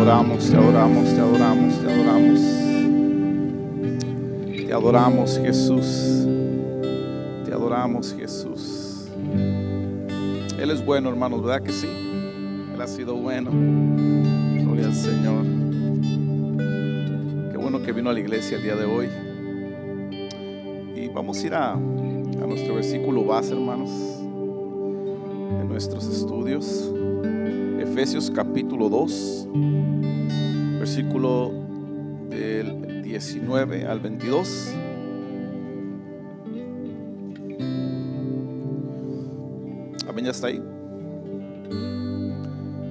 adoramos, te adoramos, te adoramos, te adoramos. Te adoramos, Jesús. Te adoramos, Jesús. Él es bueno, hermanos, ¿verdad que sí? Él ha sido bueno. Gloria al Señor. Qué bueno que vino a la iglesia el día de hoy. Y vamos a ir a nuestro versículo base, hermanos, en nuestros estudios. Efesios capítulo 2, versículo del 19 al 22. Amén, ya está ahí.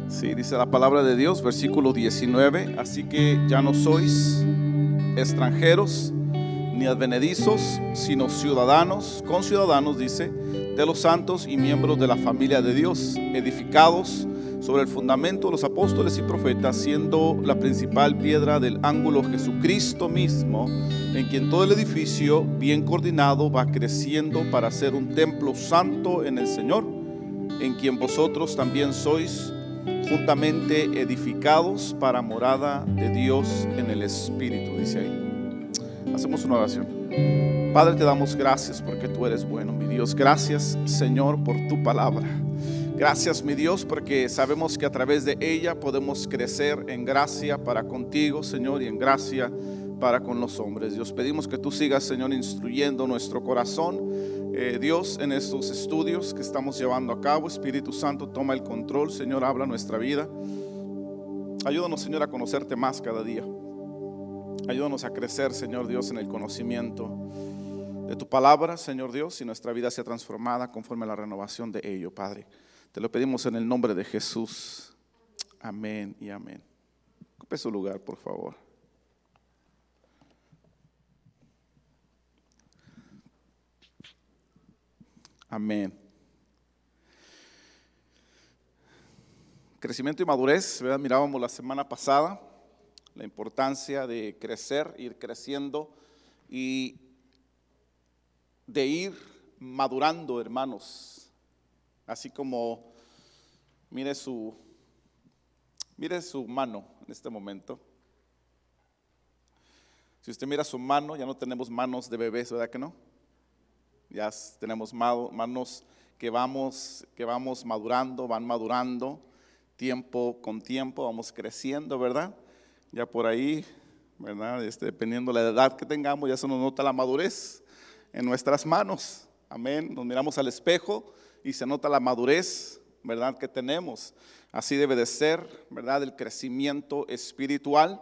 Sí, dice la palabra de Dios, versículo 19. Así que ya no sois extranjeros ni advenedizos, sino ciudadanos, conciudadanos, dice, de los santos y miembros de la familia de Dios, edificados sobre el fundamento de los apóstoles y profetas, siendo la principal piedra del ángulo Jesucristo mismo, en quien todo el edificio, bien coordinado, va creciendo para ser un templo santo en el Señor, en quien vosotros también sois juntamente edificados para morada de Dios en el Espíritu, dice ahí. Hacemos una oración. Padre, te damos gracias porque tú eres bueno, mi Dios. Gracias, Señor, por tu palabra. Gracias, mi Dios, porque sabemos que a través de ella podemos crecer en gracia para contigo, Señor, y en gracia para con los hombres. Dios, pedimos que tú sigas, Señor, instruyendo nuestro corazón, Dios, en estos estudios que estamos llevando a cabo. Espíritu Santo, toma el control, Señor, habla nuestra vida. Ayúdanos, Señor, a conocerte más cada día. Ayúdanos a crecer, Señor Dios, en el conocimiento de tu palabra, Señor Dios, y nuestra vida sea transformada conforme a la renovación de ello, Padre. Te lo pedimos en el nombre de Jesús. Amén y amén. Ocupe su lugar, por favor. Amén. Crecimiento y madurez, ¿verdad? Mirábamos la semana pasada la importancia de crecer, ir creciendo y de ir madurando, hermanos. Así como mire su mano en este momento. Si usted mira su mano, ya no tenemos manos de bebés, ¿verdad que no? Ya tenemos manos que vamos madurando, van madurando tiempo con tiempo, vamos creciendo, ¿verdad? Ya por ahí, ¿verdad? Dependiendo de la edad que tengamos, ya se nos nota la madurez en nuestras manos. Amén. Nos miramos al espejo y se nota la madurez, ¿verdad?, que tenemos. Así debe de ser, ¿verdad?, el crecimiento espiritual.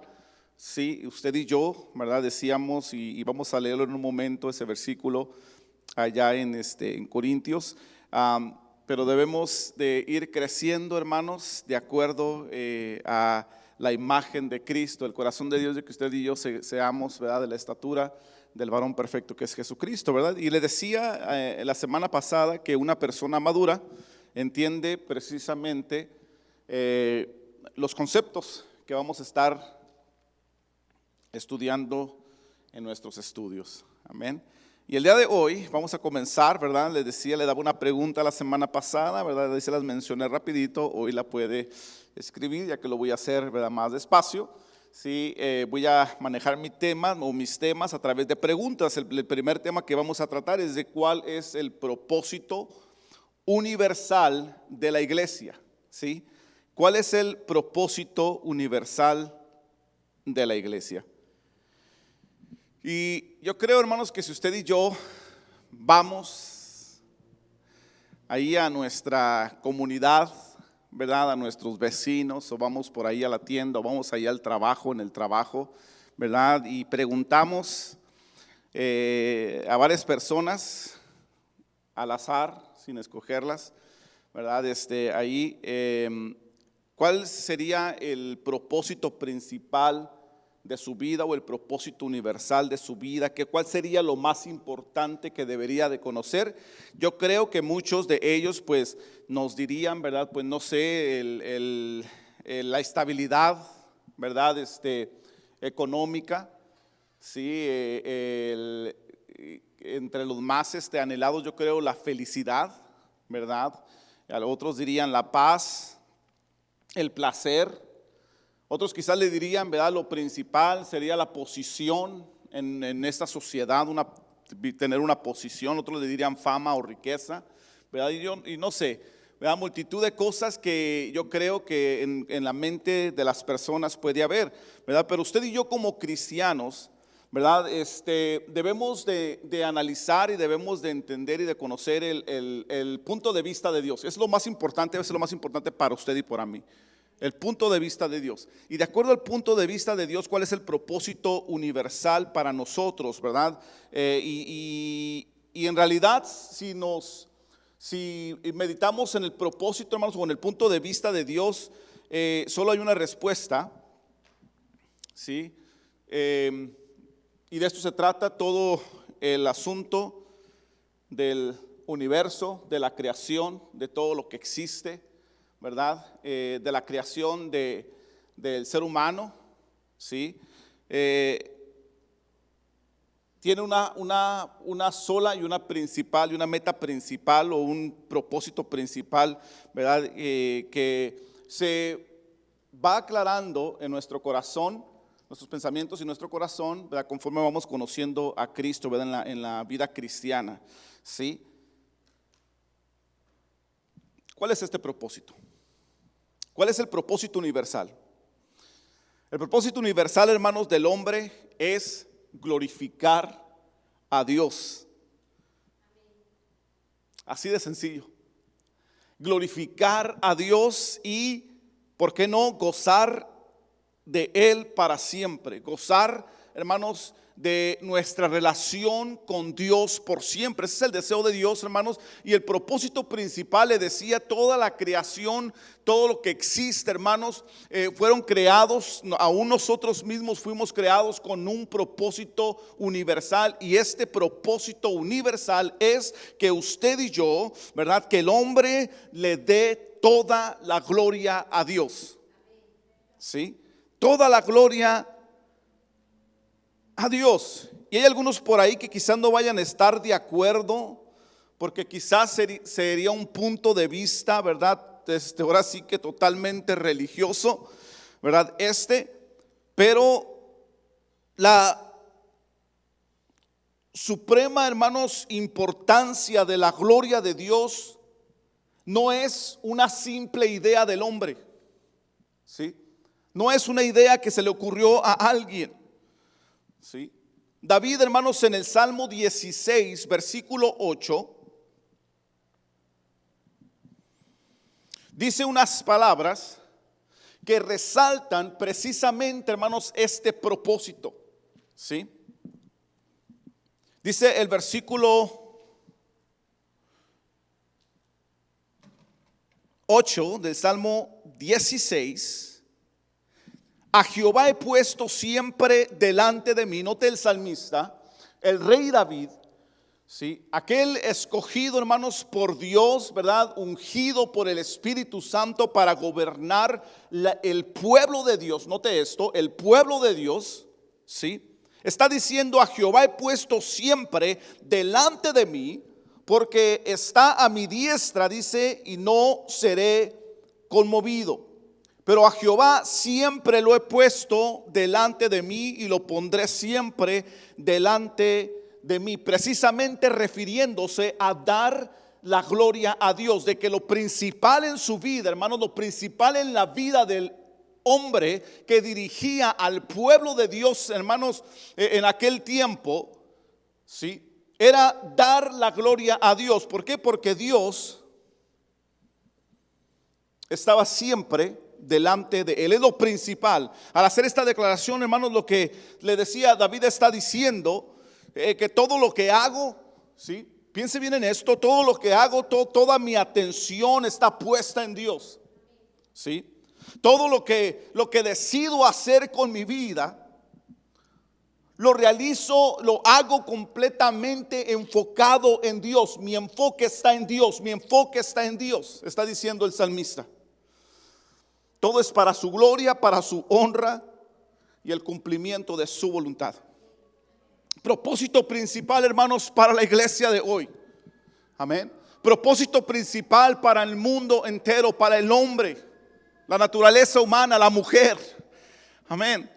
Sí, usted y yo, ¿verdad?, decíamos, y vamos a leerlo en un momento, ese versículo allá en Corintios, pero debemos de ir creciendo, hermanos, de acuerdo a la imagen de Cristo, el corazón de Dios, de que usted y yo seamos, ¿verdad?, de la estatura del varón perfecto que es Jesucristo, ¿verdad? Y le decía la semana pasada que una persona madura entiende precisamente los conceptos que vamos a estar estudiando en nuestros estudios. Amén. Y el día de hoy vamos a comenzar, ¿verdad? Les decía, le daba una pregunta la semana pasada, ¿verdad? Se las mencioné rapidito, hoy la puede escribir, ya que lo voy a hacer, ¿verdad?, más despacio. Sí, voy a manejar mis temas a través de preguntas. El primer tema que vamos a tratar es de cuál es el propósito universal de la iglesia, ¿sí? ¿Cuál es el propósito universal de la iglesia? Y yo creo, hermanos, que si usted y yo vamos ahí a nuestra comunidad, ¿verdad?, a nuestros vecinos, o vamos por ahí a la tienda, o vamos ahí al trabajo, en el trabajo, ¿verdad?, y preguntamos a varias personas al azar, sin escogerlas, ¿verdad?, ahí, ¿cuál sería el propósito principal de su vida o el propósito universal de su vida? ¿Cuál sería lo más importante que debería de conocer? Yo creo que muchos de ellos pues nos dirían, ¿verdad?, pues no sé, la estabilidad, ¿verdad?, económica, ¿sí? Entre los más anhelados, yo creo, la felicidad, ¿verdad? Otros dirían la paz, el placer, Otros quizás le dirían, ¿verdad? Lo principal sería la posición en esta sociedad, tener una posición. Otros le dirían fama o riqueza, ¿verdad? Y no sé, ¿verdad? Multitud de cosas que yo creo que en la mente de las personas puede haber, ¿verdad? Pero usted y yo como cristianos, ¿verdad? Debemos de analizar y debemos de entender y de conocer el punto de vista de Dios. Es lo más importante, es lo más importante para usted y para mí. El punto de vista de Dios. Y de acuerdo al punto de vista de Dios, ¿cuál es el propósito universal para nosotros, verdad? Y en realidad, si meditamos en el propósito, hermanos, o en el punto de vista de Dios, solo hay una respuesta, ¿sí? Y de esto se trata todo el asunto del universo, de la creación, de todo lo que existe, ¿verdad? De la creación del ser humano, ¿sí? Tiene una sola y una principal y una meta principal o un propósito principal, ¿verdad? Que se va aclarando en nuestro corazón, nuestros pensamientos y nuestro corazón, ¿verdad? Conforme vamos conociendo a Cristo, ¿verdad? En la vida cristiana, ¿sí? ¿Cuál es este propósito? ¿Cuál es el propósito universal? El propósito universal, hermanos, del hombre es glorificar a Dios. Así de sencillo. Glorificar a Dios y, ¿por qué no?, gozar de Él para siempre. Gozar, hermanos, de nuestra relación con Dios por siempre. Ese es el deseo de Dios, hermanos. Y el propósito principal, le decía, toda la creación, todo lo que existe, hermanos, fueron creados, aún nosotros mismos fuimos creados con un propósito universal. Y este propósito universal es que usted y yo, ¿verdad?, que el hombre le dé toda la gloria a Dios. ¿Sí? Toda la gloria a Dios. Y hay algunos por ahí que quizás no vayan a estar de acuerdo, porque quizás sería un punto de vista, ¿verdad? Ahora sí que totalmente religioso, ¿verdad? Pero la suprema, hermanos, importancia de la gloria de Dios no es una simple idea del hombre, ¿sí? No es una idea que se le ocurrió a alguien. ¿Sí? David, hermanos, en el Salmo 16, versículo 8, dice unas palabras que resaltan precisamente, hermanos, este propósito. ¿Sí? Dice el versículo 8 del Salmo 16: a Jehová he puesto siempre delante de mí. Note el salmista, el rey David, ¿sí? Aquel escogido, hermanos, por Dios, ¿verdad? Ungido por el Espíritu Santo para gobernar el pueblo de Dios. Note esto, el pueblo de Dios, ¿sí? Está diciendo: a Jehová he puesto siempre delante de mí, porque está a mi diestra, dice, y no seré conmovido. Pero a Jehová siempre lo he puesto delante de mí y lo pondré siempre delante de mí. Precisamente refiriéndose a dar la gloria a Dios, de que lo principal en su vida, hermanos, lo principal en la vida del hombre que dirigía al pueblo de Dios, hermanos, en aquel tiempo, ¿sí?, era dar la gloria a Dios. ¿Por qué? Porque Dios estaba siempre delante de él. Es lo principal. Al hacer esta declaración, hermanos, lo que le decía David está diciendo, que todo lo que hago, ¿sí?, piense bien en esto, todo lo que hago, toda mi atención está puesta en Dios, ¿sí? Todo lo que decido hacer con mi vida, lo realizo, lo hago completamente enfocado en Dios. Mi enfoque está en Dios, mi enfoque está en Dios, está diciendo el salmista. Todo es para su gloria, para su honra y el cumplimiento de su voluntad. Propósito principal, hermanos, para la iglesia de hoy. Amén. Propósito principal para el mundo entero, para el hombre, la naturaleza humana, la mujer. Amén.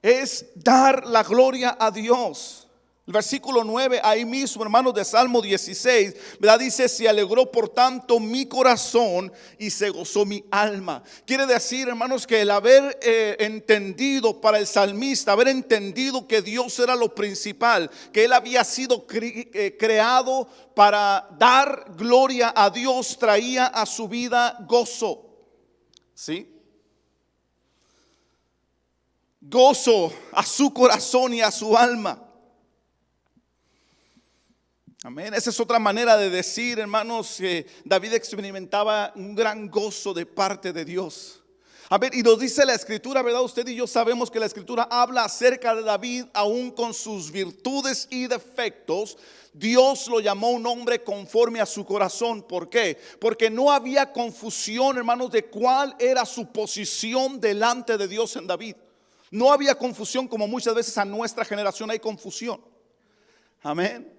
Es dar la gloria a Dios. El versículo 9, ahí mismo, hermanos, de Salmo 16, ¿verdad? Dice: se alegró por tanto mi corazón y se gozó mi alma. Quiere decir, hermanos, que el haber entendido para el salmista, haber entendido que Dios era lo principal, que él había sido creado para dar gloria a Dios, traía a su vida gozo. ¿Sí? Gozo a su corazón y a su alma. Amén. Esa es otra manera de decir, hermanos, que David experimentaba un gran gozo de parte de Dios. A ver, y nos dice la escritura, ¿verdad? Usted y yo sabemos que la escritura habla acerca de David, aún con sus virtudes y defectos. Dios lo llamó un hombre conforme a su corazón. ¿Por qué? Porque no había confusión, hermanos, de cuál era su posición delante de Dios en David. No había confusión, como muchas veces a nuestra generación hay confusión. Amén.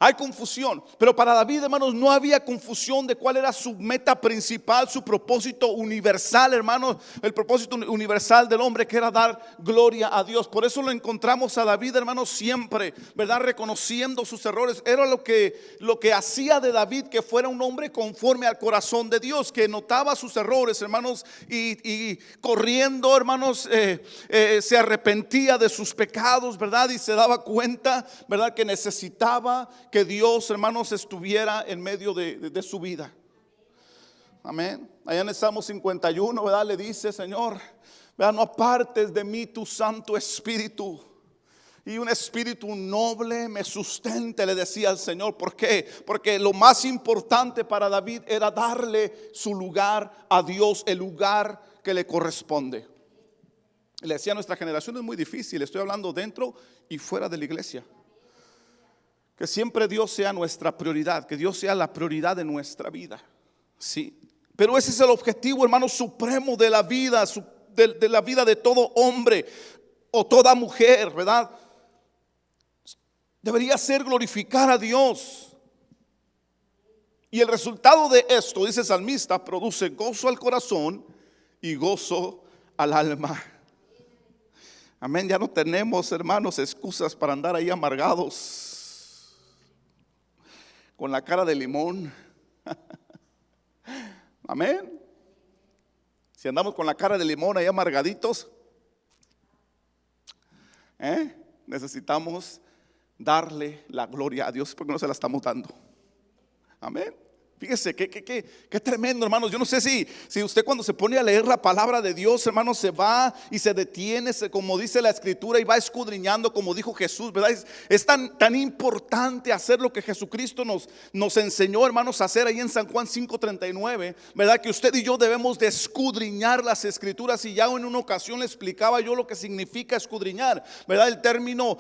Hay confusión, pero para David, hermanos, no había confusión de cuál era su meta principal, su propósito universal, hermanos. El propósito universal del hombre, que era dar gloria a Dios. Por eso lo encontramos a David, hermanos, siempre, ¿verdad? Reconociendo sus errores. Era lo que hacía de David que fuera un hombre conforme al corazón de Dios, que notaba sus errores, hermanos, y corriendo, hermanos, se arrepentía de sus pecados, ¿verdad? Y se daba cuenta, ¿verdad?, que necesitaba que Dios, hermanos, estuviera en medio de su vida. Amén. Allá en el Salmo 51, ¿verdad?, le dice: Señor, ¿verdad?, no apartes de mí tu Santo Espíritu. Y un espíritu noble me sustente, le decía al Señor. ¿Por qué? Porque lo más importante para David era darle su lugar a Dios, el lugar que le corresponde. Le decía: nuestra generación es muy difícil. Estoy hablando dentro y fuera de la iglesia. Que siempre Dios sea nuestra prioridad, que Dios sea la prioridad de nuestra vida. Sí. Pero ese es el objetivo, hermano, supremo de la vida, de la vida de todo hombre o toda mujer, ¿verdad? Debería ser glorificar a Dios. Y el resultado de esto, dice el salmista, produce gozo al corazón y gozo al alma. Amén. Ya no tenemos, hermanos, excusas para andar ahí amargados, con la cara de limón. Amén. Si andamos con la cara de limón ahí amargaditos, necesitamos darle la gloria a Dios, porque no se la estamos dando. Amén. Fíjese qué tremendo, hermanos. Yo no sé si usted, cuando se pone a leer la palabra de Dios, hermanos, se va y se detiene, como dice la escritura, y va escudriñando, como dijo Jesús, ¿verdad? Es tan importante hacer lo que Jesucristo nos enseñó, hermanos, a hacer ahí en San Juan 5:39, ¿verdad? Que usted y yo debemos de escudriñar las escrituras. Y ya en una ocasión le explicaba yo lo que significa escudriñar, ¿verdad? El término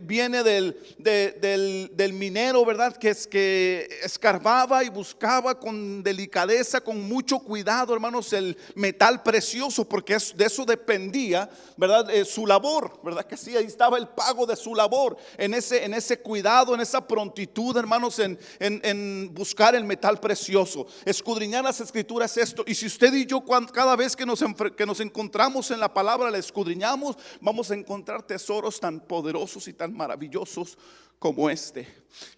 viene del minero, ¿verdad? Que escarbaba y buscaba con delicadeza, con mucho cuidado, hermanos, el metal precioso, porque de eso dependía, ¿verdad? Su labor, ¿verdad? Que sí, ahí estaba el pago de su labor, en ese cuidado, en esa prontitud, hermanos, en buscar el metal precioso. Escudriñar las escrituras es esto. Y si usted y yo, cada vez que nos encontramos en la palabra, la escudriñamos, vamos a encontrar tesoros tan poderosos y tan maravillosos como este,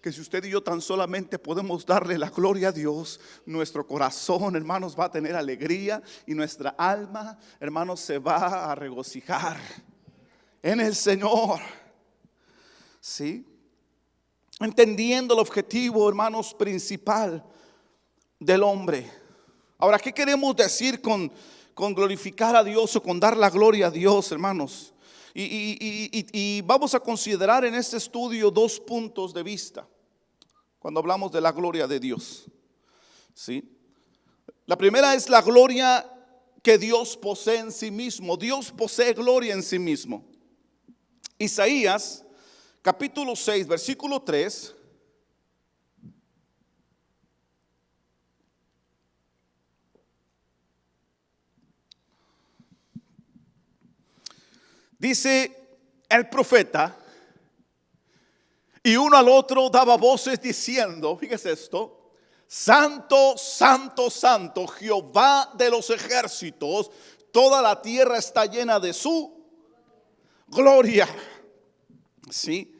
que si usted y yo tan solamente podemos darle la gloria a Dios, nuestro corazón, hermanos, va a tener alegría, y nuestra alma, hermanos, se va a regocijar en el Señor. ¿Sí? Entendiendo el objetivo, hermanos, principal del hombre. Ahora, ¿qué queremos decir con glorificar a Dios, o con dar la gloria a Dios, hermanos? Y vamos a considerar en este estudio dos puntos de vista cuando hablamos de la gloria de Dios. ¿Sí? La primera es la gloria que Dios posee en sí mismo. Dios posee gloria en sí mismo. Isaías capítulo 6, versículo 3. Dice el profeta, y uno al otro daba voces diciendo, fíjese esto: Santo, santo, santo, Jehová de los ejércitos, Toda la tierra está llena de su gloria. ¿Sí?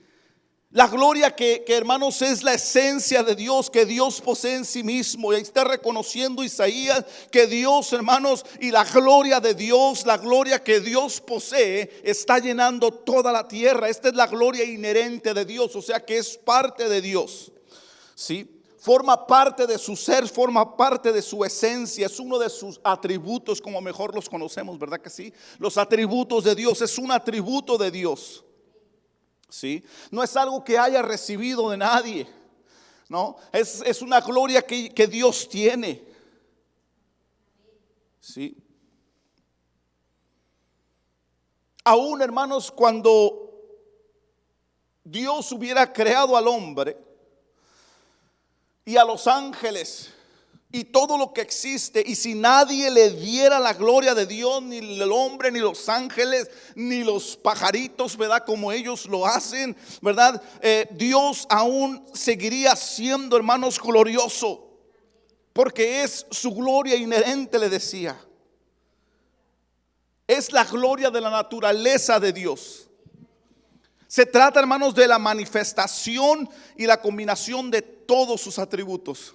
La gloria que hermanos es la esencia de Dios, que Dios posee en sí mismo. Y ahí está reconociendo Isaías que Dios, hermanos, y la gloria de Dios, la gloria que Dios posee, está llenando toda la tierra. Esta es la gloria inherente de Dios, o sea que es parte de Dios. ¿Sí? Forma parte de su ser, forma parte de su esencia, es uno de sus atributos, como mejor los conocemos, ¿verdad que sí? Los atributos de Dios, es un atributo de Dios. ¿Sí? No es algo que haya recibido de nadie, no, es una gloria que Dios tiene. ¿Sí? Aún, hermanos, cuando Dios hubiera creado al hombre y a los ángeles y todo lo que existe, y si nadie le diera la gloria de Dios, ni el hombre, ni los ángeles, ni los pajaritos, ¿verdad? Como ellos lo hacen, ¿verdad? Dios aún seguiría siendo, hermanos, glorioso, porque es su gloria inherente, le decía. Es la gloria de la naturaleza de Dios. Se trata, hermanos, de la manifestación y la combinación de todos sus atributos.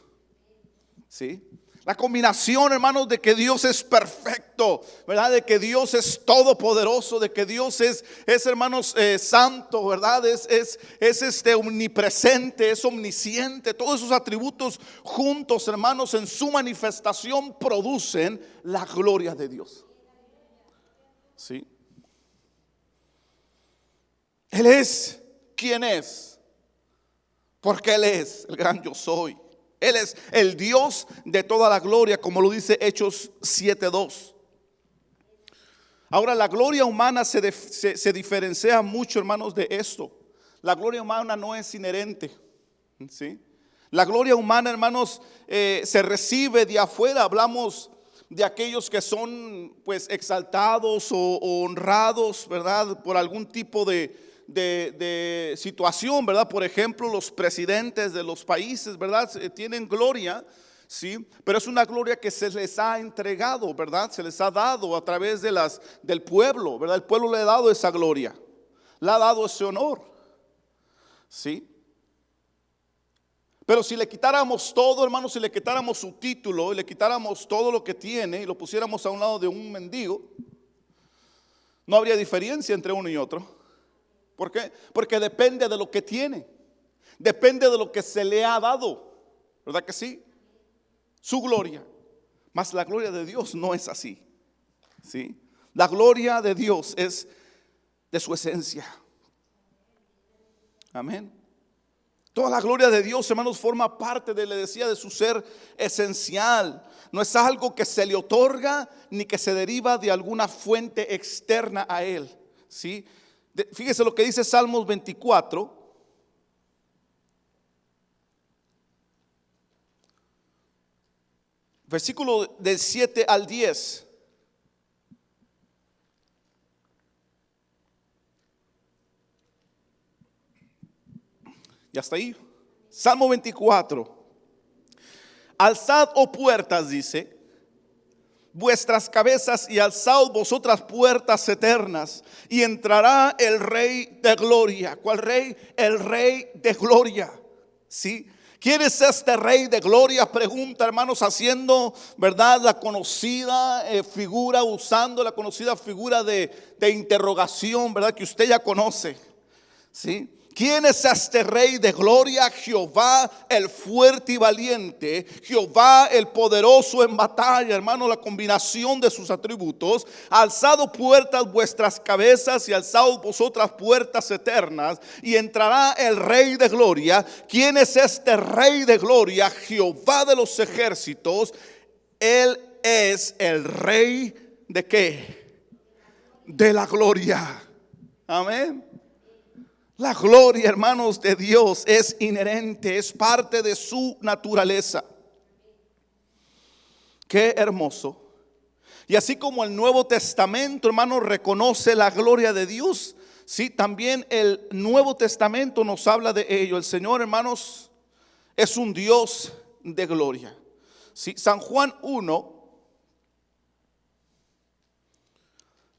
¿Sí? La combinación, hermanos, de que Dios es perfecto, ¿verdad? De que Dios es todopoderoso, de que Dios es hermanos, santo, ¿verdad? Es omnipresente, es omnisciente. Todos esos atributos juntos, hermanos, en su manifestación producen la gloria de Dios. ¿Sí? Él es quien es, porque Él es el gran yo soy. Él es el Dios de toda la gloria, como lo dice Hechos 7:2. Ahora, la gloria humana se diferencia mucho, hermanos, de esto. La gloria humana no es inherente, ¿sí? La gloria humana, hermanos, se recibe de afuera. Hablamos de aquellos que son pues exaltados o honrados, ¿verdad? Por algún tipo de situación, ¿verdad? Por ejemplo, los presidentes de los países, ¿verdad? Tienen gloria, ¿sí? Pero es una gloria que se les ha entregado, ¿verdad? Se les ha dado a través del pueblo, ¿verdad? El pueblo le ha dado esa gloria, le ha dado ese honor, ¿sí? Pero si le quitáramos todo, hermanos, si le quitáramos su título y le quitáramos todo lo que tiene y lo pusiéramos a un lado de un mendigo, no habría diferencia entre uno y otro. ¿Por qué? Porque depende de lo que tiene, depende de lo que se le ha dado, ¿verdad que sí? Su gloria. Mas la gloria de Dios no es así, ¿sí? La gloria de Dios es de su esencia. Amén. Toda la gloria de Dios, hermanos, forma parte le decía, de su ser esencial. No es algo que se le otorga ni que se deriva de alguna fuente externa a Él, ¿sí? Fíjese lo que dice Salmos 24. Versículo del 7 al 10. Y hasta ahí. Salmo 24. Alzad, oh puertas, dice, vuestras cabezas, y alzaos vosotras puertas eternas, y entrará el Rey de gloria. ¿Cuál rey? El Rey de gloria. ¿Sí? ¿Quién es este Rey de gloria? Pregunta, hermanos, haciendo, ¿verdad?, la conocida figura, usando la conocida figura de interrogación, ¿verdad?, que usted ya conoce. ¿Sí? ¿Quién es este Rey de gloria? Jehová el fuerte y valiente, Jehová el poderoso en batalla. Hermano, la combinación de sus atributos. Alzado puertas vuestras cabezas, y alzaos vosotras puertas eternas, y entrará el Rey de gloria. ¿Quién es este Rey de gloria? Jehová de los ejércitos. Él es el Rey ¿de qué? De la gloria. Amén. La gloria, hermanos, de Dios es inherente, es parte de su naturaleza. Qué hermoso. Y así como el Nuevo Testamento, hermanos, reconoce la gloria de Dios, sí, también el Nuevo Testamento nos habla de ello. El Señor, hermanos, es un Dios de gloria. Sí, San Juan 1,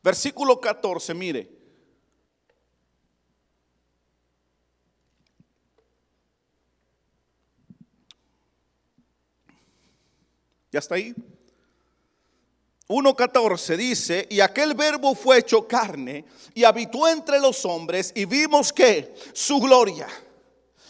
Versículo 14, mire. ¿Ya está ahí? 1:14 dice: y aquel verbo fue hecho carne y habitó entre los hombres, y vimos que su gloria.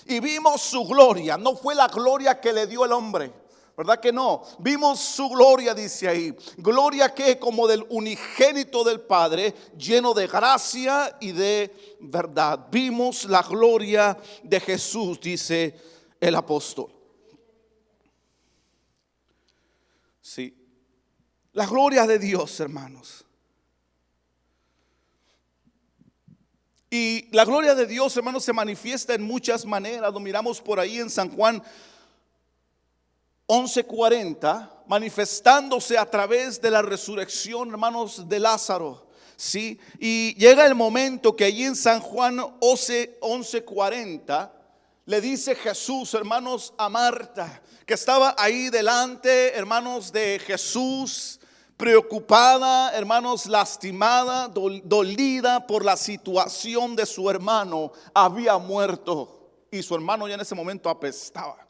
Y vimos su gloria. No fue la gloria que le dio el hombre, ¿verdad que no? Vimos su gloria, dice ahí. Gloria que como del unigénito del Padre, lleno de gracia y de verdad. Vimos la gloria de Jesús, dice el apóstol. Sí. La gloria de Dios, hermanos. Y la gloria de Dios, hermanos, se manifiesta en muchas maneras. Lo miramos por ahí en San Juan 11:40, manifestándose a través de la resurrección, hermanos, de Lázaro. Sí, y llega el momento que allí en San Juan 11:40 le dice Jesús, hermanos, a Marta, que estaba ahí delante, hermanos, de Jesús, preocupada, hermanos, lastimada, dolida por la situación de su hermano. Había muerto y su hermano ya en ese momento apestaba.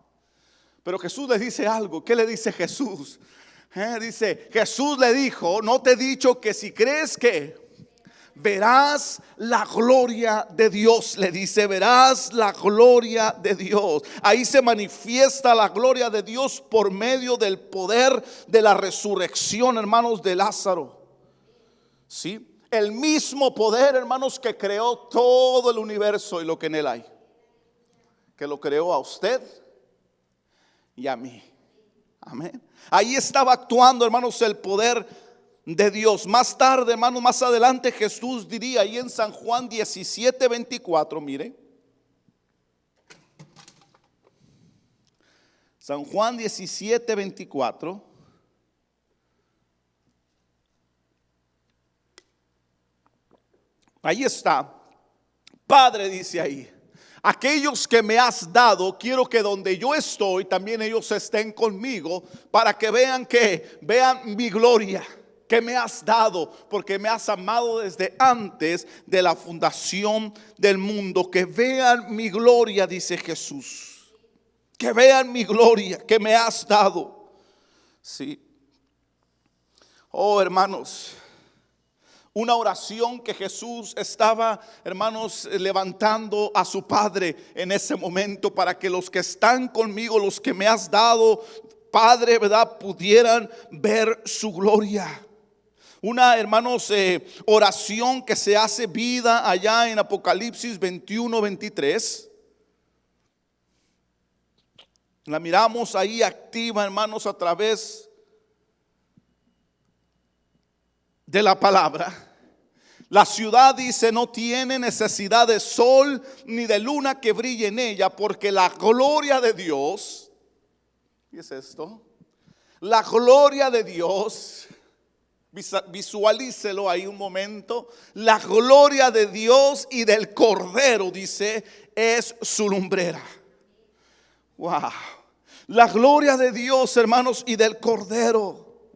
Pero Jesús le dice algo. ¿Qué le dice Jesús? Dice, Jesús le dijo: no te he dicho que si crees que verás la gloria de Dios. Le dice, verás la gloria de Dios. Ahí se manifiesta la gloria de Dios por medio del poder de la resurrección, hermanos, de Lázaro. Sí, el mismo poder, hermanos, que creó todo el universo y lo que en él hay, que lo creó a usted y a mí. Amén. Ahí estaba actuando, hermanos, el poder de Dios. Más tarde, hermanos, más adelante Jesús diría ahí en San Juan 17:24, mire. San Juan 17:24. Ahí está. Padre, dice ahí, aquellos que me has dado, quiero que donde yo estoy, también ellos estén conmigo, para que vean mi gloria que me has dado, porque me has amado desde antes de la fundación del mundo. Que vean mi gloria, dice Jesús. Que vean mi gloria que me has dado. Sí. Oh, hermanos, una oración que Jesús estaba, hermanos, levantando a su Padre en ese momento, para que los que están conmigo, los que me has dado, Padre, ¿verdad?, pudieran ver su gloria. Una, hermanos, oración que se hace vida allá en Apocalipsis 21:23. La miramos ahí activa, hermanos, a través de la palabra. La ciudad, dice, no tiene necesidad de sol ni de luna que brille en ella, porque la gloria de Dios, ¿qué es esto? La gloria de Dios, visualícelo ahí un momento. La gloria de Dios y del Cordero, dice, es su lumbrera. Wow. La gloria de Dios, hermanos, y del Cordero.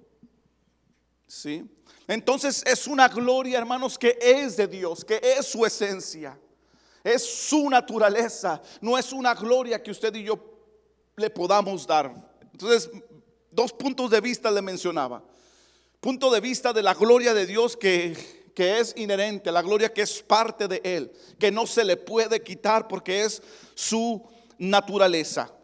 Sí. Entonces es una gloria, hermanos, que es de Dios, que es su esencia, es su naturaleza. No es una gloria que usted y yo le podamos dar. Entonces, dos puntos de vista le mencionaba. Punto de vista de la gloria de Dios que es inherente, la gloria que es parte de Él, que no se le puede quitar porque es su naturaleza.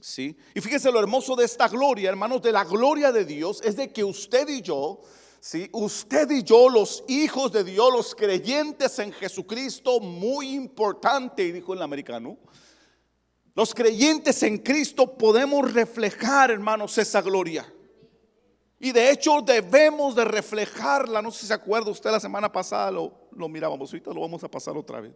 ¿Sí? Y fíjense lo hermoso de esta gloria, hermanos, de la gloria de Dios, es de que usted y yo, ¿sí?, usted y yo, los hijos de Dios, los creyentes en Jesucristo, muy importante, dijo el americano, los creyentes en Cristo podemos reflejar, hermanos, esa gloria. Y de hecho debemos de reflejarla. No sé si se acuerda usted, la semana pasada lo mirábamos, ahorita lo vamos a pasar otra vez.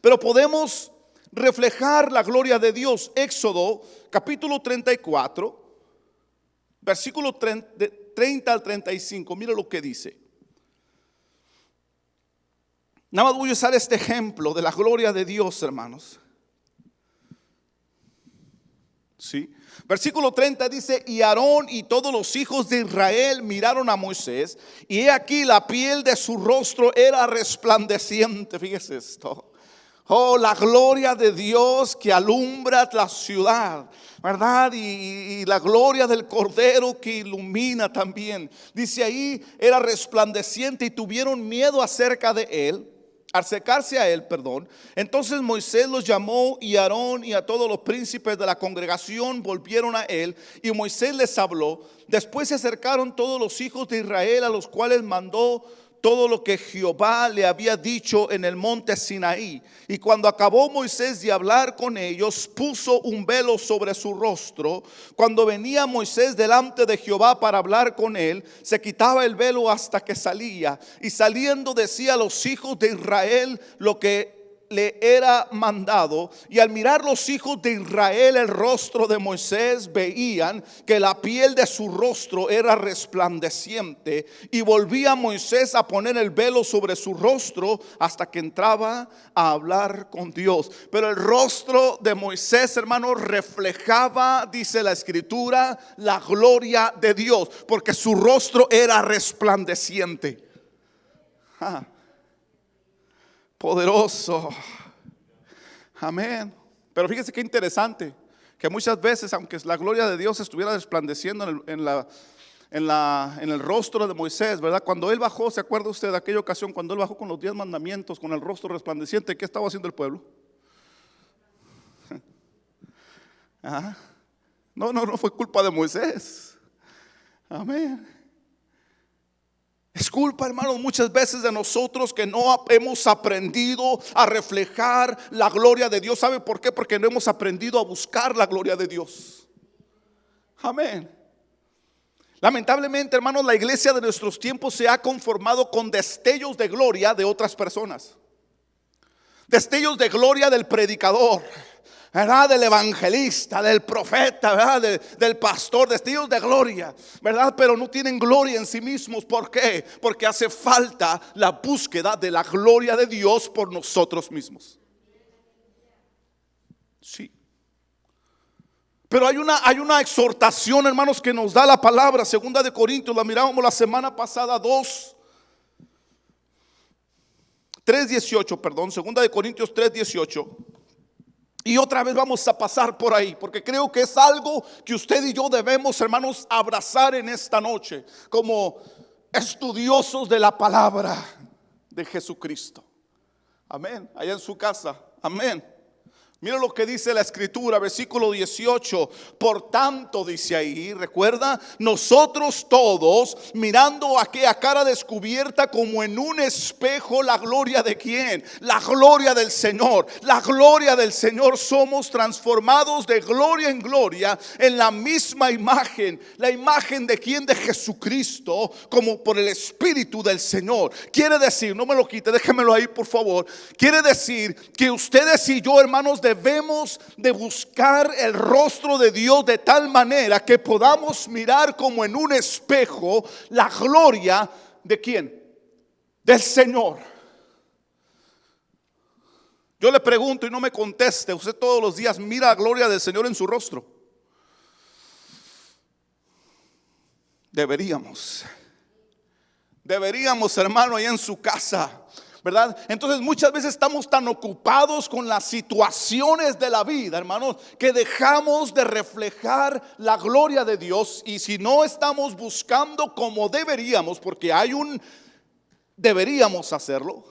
Pero podemos reflejar la gloria de Dios. Éxodo capítulo 34, versículo 30 al 35. Mira lo que dice. Nada más voy a usar este ejemplo de la gloria de Dios, hermanos. ¿Sí? Versículo 30 dice: y Aarón y todos los hijos de Israel miraron a Moisés, y he aquí la piel de su rostro era resplandeciente. Fíjese esto. Oh, la gloria de Dios que alumbra la ciudad, ¿verdad? Y la gloria del Cordero que ilumina también. Dice ahí, era resplandeciente, y tuvieron miedo acerca de él. Acercarse a él, perdón. Entonces Moisés los llamó, y Aarón y a todos los príncipes de la congregación volvieron a él, y Moisés les habló. Después se acercaron todos los hijos de Israel, a los cuales mandó todo lo que Jehová le había dicho en el monte Sinaí. Y cuando acabó Moisés de hablar con ellos, puso un velo sobre su rostro. Cuando venía Moisés delante de Jehová para hablar con él, se quitaba el velo hasta que salía. Y saliendo decía a los hijos de Israel lo que le era mandado. Y al mirar los hijos de Israel el rostro de Moisés, veían que la piel de su rostro era resplandeciente. Y volvía Moisés a poner el velo sobre su rostro hasta que entraba a hablar con Dios. Pero el rostro de Moisés, hermano, reflejaba, dice la escritura, la gloria de Dios, porque su rostro era resplandeciente. Poderoso. Amén. Pero fíjese qué interesante, que muchas veces, aunque la gloria de Dios estuviera resplandeciendo en el rostro de Moisés, ¿verdad? Cuando él bajó, ¿se acuerda usted de aquella ocasión cuando él bajó con los 10 mandamientos, con el rostro resplandeciente? ¿Qué estaba haciendo el pueblo? No fue culpa de Moisés. Amén. Es culpa, hermanos, muchas veces de nosotros, que no hemos aprendido a reflejar la gloria de Dios. ¿Sabe por qué? Porque no hemos aprendido a buscar la gloria de Dios. Amén. Lamentablemente, hermanos, la iglesia de nuestros tiempos se ha conformado con destellos de gloria de otras personas. Destellos de gloria del predicador, ¿verdad? Del evangelista, del profeta, ¿verdad? Del pastor, destellos de gloria, ¿verdad? Pero no tienen gloria en sí mismos. ¿Por qué? Porque hace falta la búsqueda de la gloria de Dios por nosotros mismos. Sí. Pero hay una exhortación, hermanos, que nos da la palabra. Segunda de Corintios, la mirábamos la semana pasada, 3:18, perdón. Segunda de Corintios 3:18. Y otra vez vamos a pasar por ahí, porque creo que es algo que usted y yo debemos, hermanos, abrazar en esta noche como estudiosos de la palabra de Jesucristo. Amén. Allá en su casa. Amén. Mira lo que dice la escritura, versículo 18. Por tanto, dice ahí, recuerda, nosotros todos, mirando a cara descubierta como en un espejo la gloria de ¿quién? La gloria del Señor. La gloria del Señor, somos transformados de gloria en gloria en la misma imagen. La imagen de ¿quién? De Jesucristo, como por el Espíritu del Señor. Quiere decir, no me lo quite, déjemelo ahí por favor. Quiere decir que ustedes y yo, hermanos, debemos de buscar el rostro de Dios de tal manera que podamos mirar como en un espejo la gloria de ¿quién? Del Señor. Yo le pregunto y no me conteste. Usted todos los días mira la gloria del Señor en su rostro. Deberíamos, hermano, ahí en su casa, ¿verdad? Entonces muchas veces estamos tan ocupados con las situaciones de la vida, hermanos, que dejamos de reflejar la gloria de Dios. Y si no estamos buscando como deberíamos, porque deberíamos hacerlo,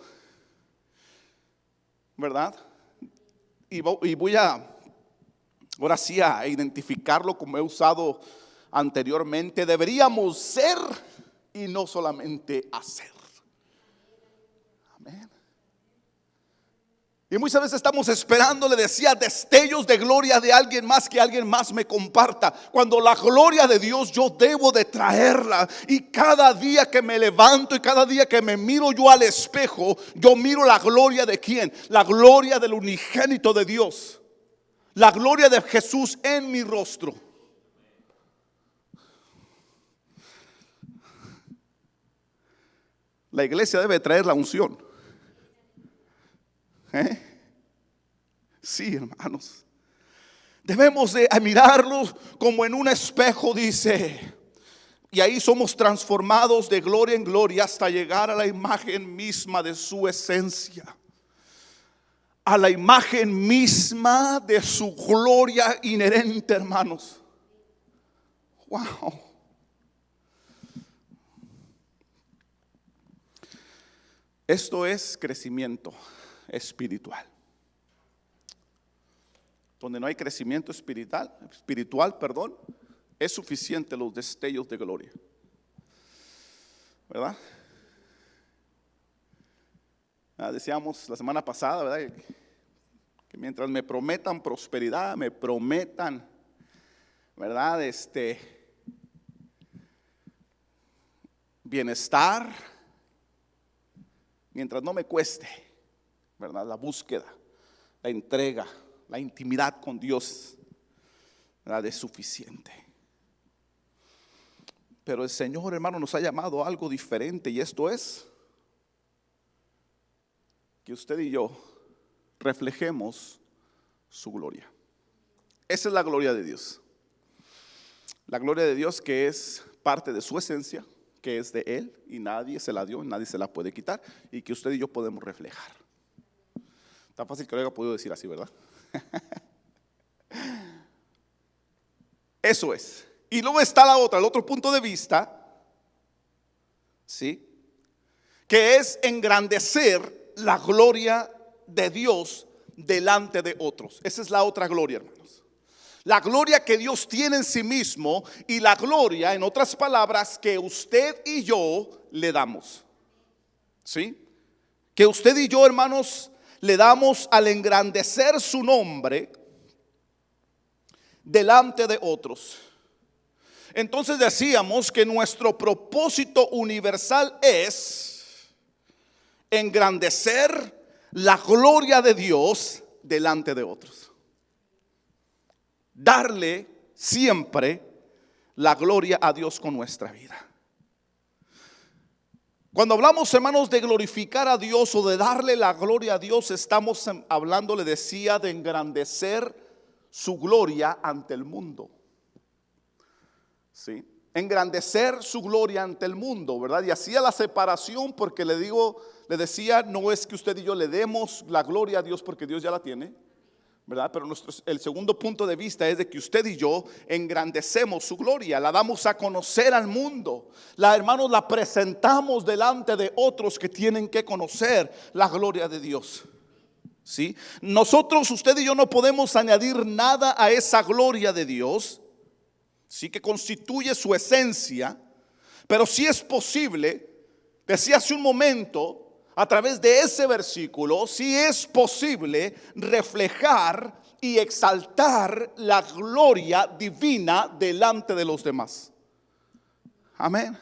¿verdad? Y voy ahora sí a identificarlo como he usado anteriormente. Deberíamos ser y no solamente hacer. Amén. Y muchas veces estamos esperando, le decía, destellos de gloria de alguien más, que alguien más me comparta, cuando la gloria de Dios yo debo de traerla. Y cada día que me levanto y cada día que me miro yo al espejo, yo miro la gloria de ¿quién? La gloria del unigénito de Dios, la gloria de Jesús en mi rostro. La iglesia debe traer la unción. Sí, hermanos. Debemos de mirarlo como en un espejo, dice. Y ahí somos transformados de gloria en gloria hasta llegar a la imagen misma de su esencia, a la imagen misma de su gloria inherente, hermanos. Wow. Esto es crecimiento espiritual. Donde no hay crecimiento espiritual, es suficiente los destellos de gloria, ¿verdad? Decíamos la semana pasada, ¿verdad? Que mientras me prometan prosperidad, me prometan, ¿verdad? Bienestar, mientras no me cueste, ¿verdad? La búsqueda, la entrega, la intimidad con Dios, ¿verdad? Es suficiente. Pero el Señor, hermano, nos ha llamado a algo diferente, y esto es que usted y yo reflejemos su gloria. Esa es la gloria de Dios. La gloria de Dios, que es parte de su esencia, que es de Él y nadie se la dio, nadie se la puede quitar, y que usted y yo podemos reflejar. Tan fácil que lo haya podido decir así, ¿verdad? Eso es. Y luego está la otra, el otro punto de vista, ¿sí? Que es engrandecer la gloria de Dios delante de otros. Esa es la otra gloria, hermanos. La gloria que Dios tiene en sí mismo, y la gloria, en otras palabras, que usted y yo le damos. ¿Sí? Que usted y yo, hermanos, le damos al engrandecer su nombre delante de otros. Entonces decíamos que nuestro propósito universal es engrandecer la gloria de Dios delante de otros. Darle siempre la gloria a Dios con nuestra vida. Cuando hablamos, hermanos, de glorificar a Dios o de darle la gloria a Dios, estamos hablando, le decía, de engrandecer su gloria ante el mundo. ¿Sí? Engrandecer su gloria ante el mundo, ¿verdad? Y hacía la separación porque le decía, no es que usted y yo le demos la gloria a Dios porque Dios ya la tiene, ¿verdad? Pero el segundo punto de vista es de que usted y yo engrandecemos su gloria, la damos a conocer al mundo. Hermanos, la presentamos delante de otros que tienen que conocer la gloria de Dios. ¿Sí? Nosotros, usted y yo, no podemos añadir nada a esa gloria de Dios, sí, que constituye su esencia, pero sí es posible, decía hace un momento, a través de ese versículo, sí es posible reflejar y exaltar la gloria divina delante de los demás. Amén.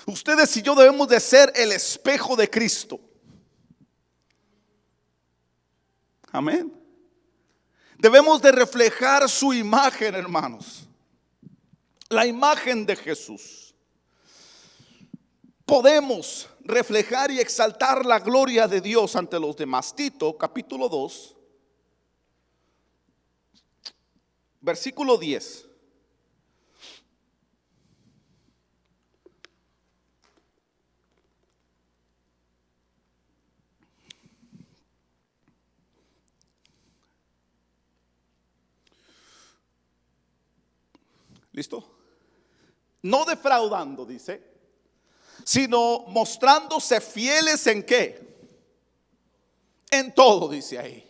Ustedes y yo debemos de ser el espejo de Cristo. Amén. Debemos de reflejar su imagen, hermanos. La imagen de Jesús. Podemos reflejar y exaltar la gloria de Dios ante los demás. Tito, capítulo 2, versículo 10. ¿Listo? No defraudando, dice, sino mostrándose fieles en qué. En todo, dice ahí.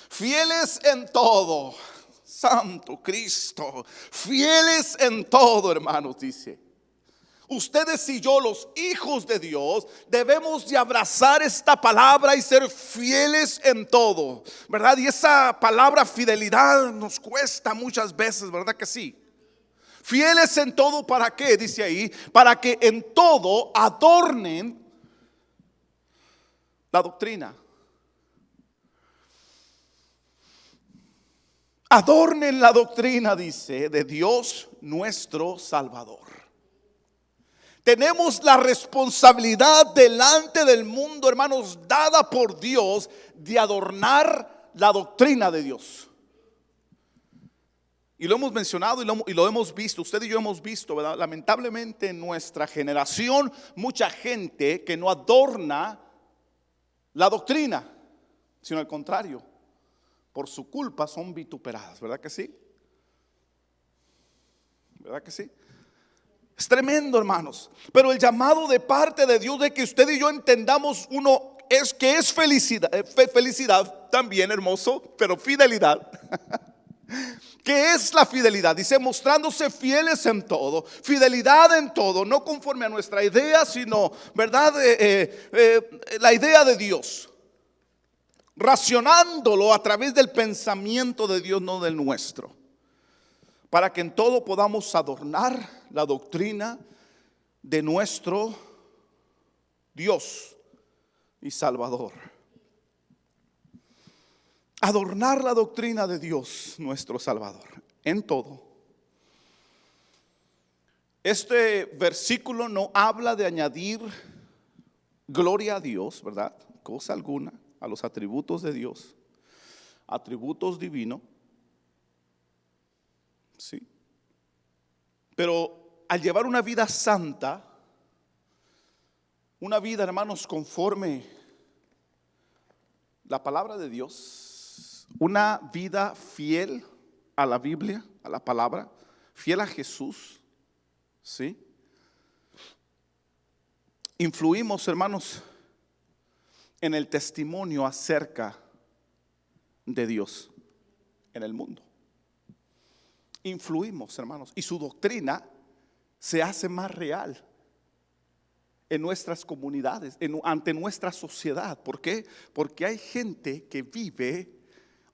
Fieles en todo. Santo Cristo. Fieles en todo, hermanos, dice. Ustedes y yo, los hijos de Dios, debemos de abrazar esta palabra y ser fieles en todo, ¿verdad? Y esa palabra fidelidad nos cuesta muchas veces, ¿verdad que sí? Fieles en todo, ¿para qué? Dice ahí, para que en todo adornen la doctrina. Adornen la doctrina, dice, de Dios nuestro Salvador. Tenemos la responsabilidad delante del mundo, hermanos, dada por Dios, de adornar la doctrina de Dios. Y lo hemos mencionado y lo hemos visto, usted y yo hemos visto, ¿verdad? Lamentablemente en nuestra generación, mucha gente que no adorna la doctrina, sino al contrario, por su culpa son vituperadas, ¿verdad que sí? ¿Verdad que sí? Es tremendo, hermanos. Pero el llamado de parte de Dios de que usted y yo entendamos uno es que es felicidad, felicidad también, hermoso, pero fidelidad. ¿Qué es la fidelidad? Dice, mostrándose fieles en todo, fidelidad en todo, no conforme a nuestra idea, sino, ¿verdad? La idea de Dios, racionándolo a través del pensamiento de Dios, no del nuestro, para que en todo podamos adornar la doctrina de nuestro Dios y Salvador. Adornar la doctrina de Dios, nuestro Salvador, en todo. Este versículo no habla de añadir gloria a Dios, ¿verdad? Cosa alguna, a los atributos de Dios, atributos divinos. Sí. Pero al llevar una vida santa, una vida, hermanos, conforme la palabra de Dios, una vida fiel a la Biblia, a la palabra, fiel a Jesús, ¿sí? Influimos, hermanos, en el testimonio acerca de Dios en el mundo. Influimos, hermanos, y su doctrina se hace más real en nuestras comunidades, ante nuestra sociedad. ¿Por qué? Porque hay gente que vive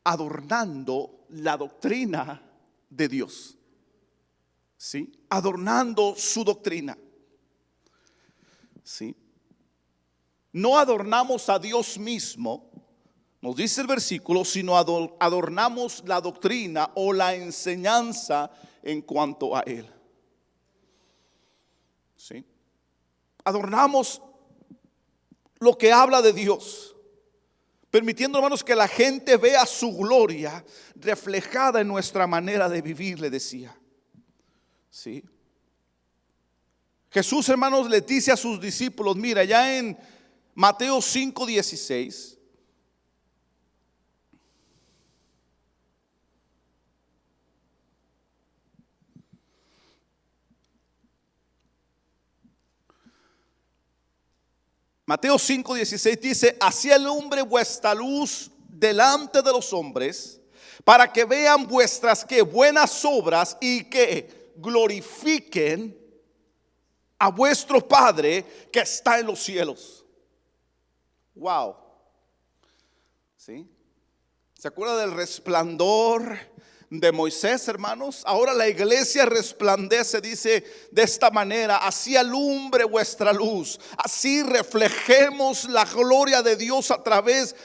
adornando la doctrina de Dios, ¿sí? Adornando su doctrina, ¿sí? No adornamos a Dios mismo, nos dice el versículo, sino adornamos la doctrina o la enseñanza en cuanto a Él, ¿sí? Adornamos lo que habla de Dios, permitiendo, hermanos, que la gente vea su gloria reflejada en nuestra manera de vivir, le decía. ¿Sí? Jesús, hermanos, le dice a sus discípulos, mira, ya en Mateo 5:16, Mateo 5:16 dice, así alumbre vuestra luz delante de los hombres, para que vean vuestras ¿qué? Buenas obras y que glorifiquen a vuestro Padre que está en los cielos. Wow. ¿Sí? ¿Se acuerda del resplandor de Moisés, hermanos? Ahora la iglesia resplandece, dice de esta manera, así alumbre vuestra luz, así reflejemos la gloria de Dios a través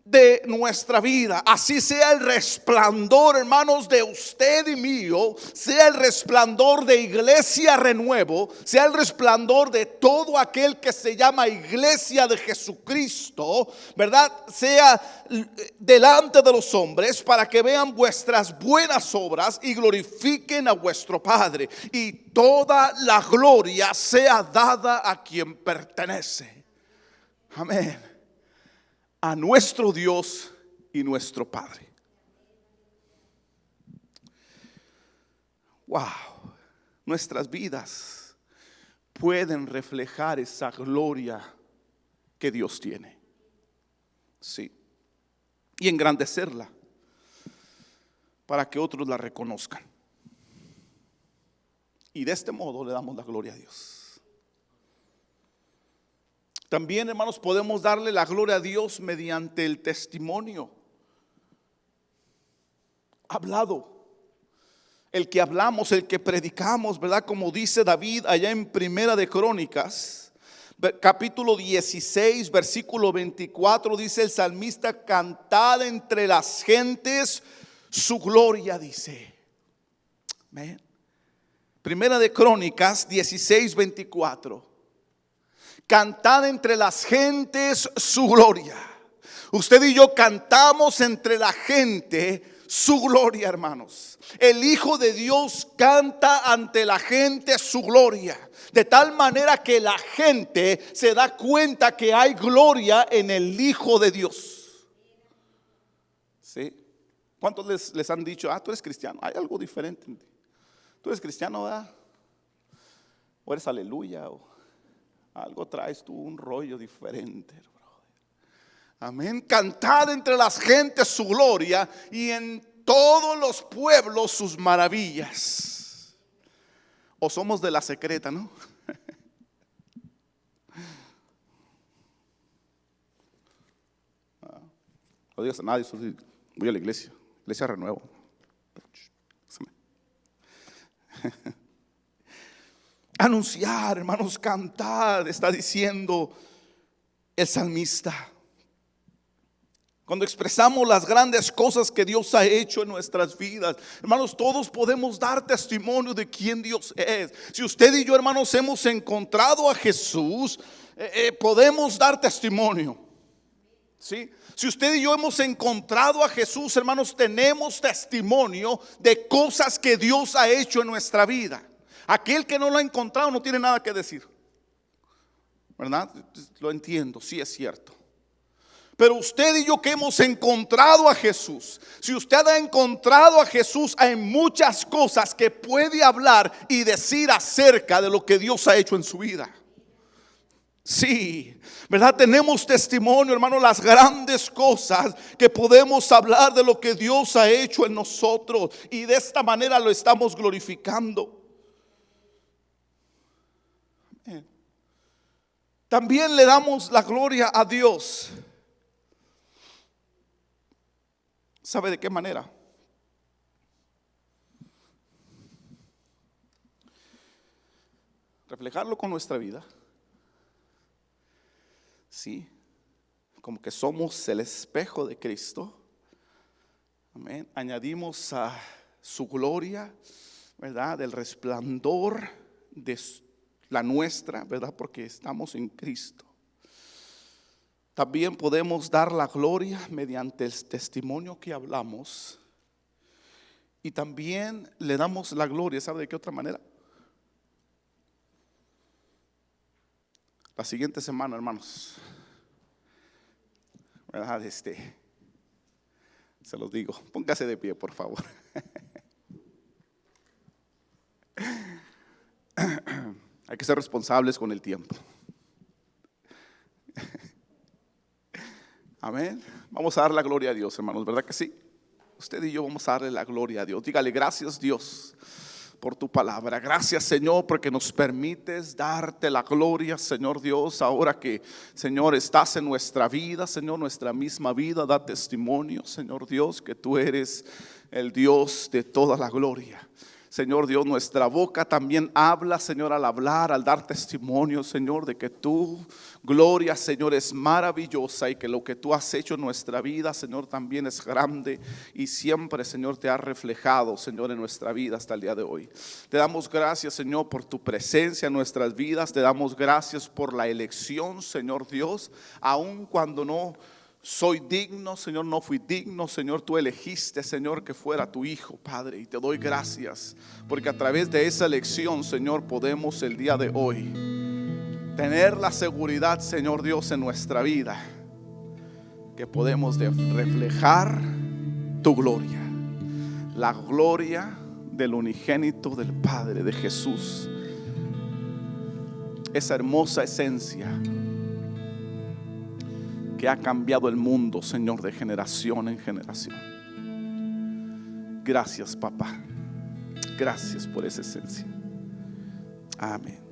de nuestra vida. Así sea el resplandor, hermanos, de usted y mío, sea el resplandor de Iglesia Renuevo, sea el resplandor de todo aquel que se llama Iglesia de Jesucristo, ¿verdad? Sea delante de los hombres, para que vean vuestras buenas obras y glorifiquen a vuestro Padre, y toda la gloria sea dada a quien pertenece. Amén. A nuestro Dios y nuestro Padre. Wow. Nuestras vidas pueden reflejar esa gloria que Dios tiene. Sí. Y engrandecerla para que otros la reconozcan. Y de este modo le damos la gloria a Dios. También, hermanos, podemos darle la gloria a Dios mediante el testimonio hablado, el que hablamos, el que predicamos, ¿verdad? Como dice David allá en Primera de Crónicas, capítulo 16, versículo 24, dice el salmista, cantad entre las gentes su gloria, dice. Amén. Primera de Crónicas 16, 24. Cantad entre las gentes su gloria. Usted y yo cantamos entre la gente su gloria, hermanos. El Hijo de Dios canta ante la gente su gloria, de tal manera que la gente se da cuenta que hay gloria en el Hijo de Dios. ¿Sí? ¿Cuántos les han dicho, tú eres cristiano? Hay algo diferente en ti. Tú eres cristiano, ¿verdad? O eres aleluya, o algo traes tú, un rollo diferente, brother. Amén. Cantar entre las gentes su gloria y en todos los pueblos sus maravillas. O somos de la secreta, ¿no? No digas a nadie, voy a la iglesia, iglesia Renuevo. Anunciar, hermanos, cantar, está diciendo el salmista. Cuando expresamos las grandes cosas que Dios ha hecho en nuestras vidas, hermanos, todos podemos dar testimonio de quién Dios es. Si usted y yo, hermanos, hemos encontrado a Jesús, podemos dar testimonio. ¿Sí? Si usted y yo hemos encontrado a Jesús, hermanos, tenemos testimonio de cosas que Dios ha hecho en nuestra vida. Aquel que no lo ha encontrado no tiene nada que decir, ¿verdad? Lo entiendo, sí es cierto. Pero usted y yo que hemos encontrado a Jesús, si usted ha encontrado a Jesús, hay muchas cosas que puede hablar y decir acerca de lo que Dios ha hecho en su vida. Sí, ¿verdad? Tenemos testimonio, hermano, las grandes cosas que podemos hablar de lo que Dios ha hecho en nosotros, y de esta manera lo estamos glorificando. También le damos la gloria a Dios. ¿Sabe de qué manera? Reflejarlo con nuestra vida. Sí, como que somos el espejo de Cristo. Amén. Añadimos a su gloria, ¿verdad? El resplandor de la nuestra, ¿verdad? Porque estamos en Cristo. También podemos dar la gloria mediante el testimonio que hablamos. Y también le damos la gloria, ¿sabe de qué otra manera? La siguiente semana, hermanos, ¿verdad? Se los digo, póngase de pie, por favor. Hay que ser responsables con el tiempo. Amén. Vamos a dar la gloria a Dios, hermanos, ¿verdad que sí? Usted y yo vamos a darle la gloria a Dios. Dígale, gracias, Dios, por tu palabra. Gracias, Señor, porque nos permites darte la gloria, Señor Dios. Ahora que, Señor, estás en nuestra vida, Señor, nuestra misma vida da testimonio, Señor Dios, que tú eres el Dios de toda la gloria. Señor Dios, nuestra boca también habla, Señor, al hablar, al dar testimonio, Señor, de que tu gloria, Señor, es maravillosa, y que lo que tú has hecho en nuestra vida, Señor, también es grande, y siempre, Señor, te has reflejado, Señor, en nuestra vida hasta el día de hoy. Te damos gracias, Señor, por tu presencia en nuestras vidas. Te damos gracias por la elección, Señor Dios, aun cuando no soy digno, Señor, no fui digno, Señor, tú elegiste, Señor, que fuera tu Hijo, Padre, y te doy gracias, porque a través de esa elección, Señor, podemos el día de hoy tener la seguridad, Señor Dios, en nuestra vida, que podemos reflejar tu gloria, la gloria del unigénito del Padre, de Jesús, esa hermosa esencia que ha cambiado el mundo, Señor, de generación en generación. Gracias, papá. Gracias por esa esencia. Amén.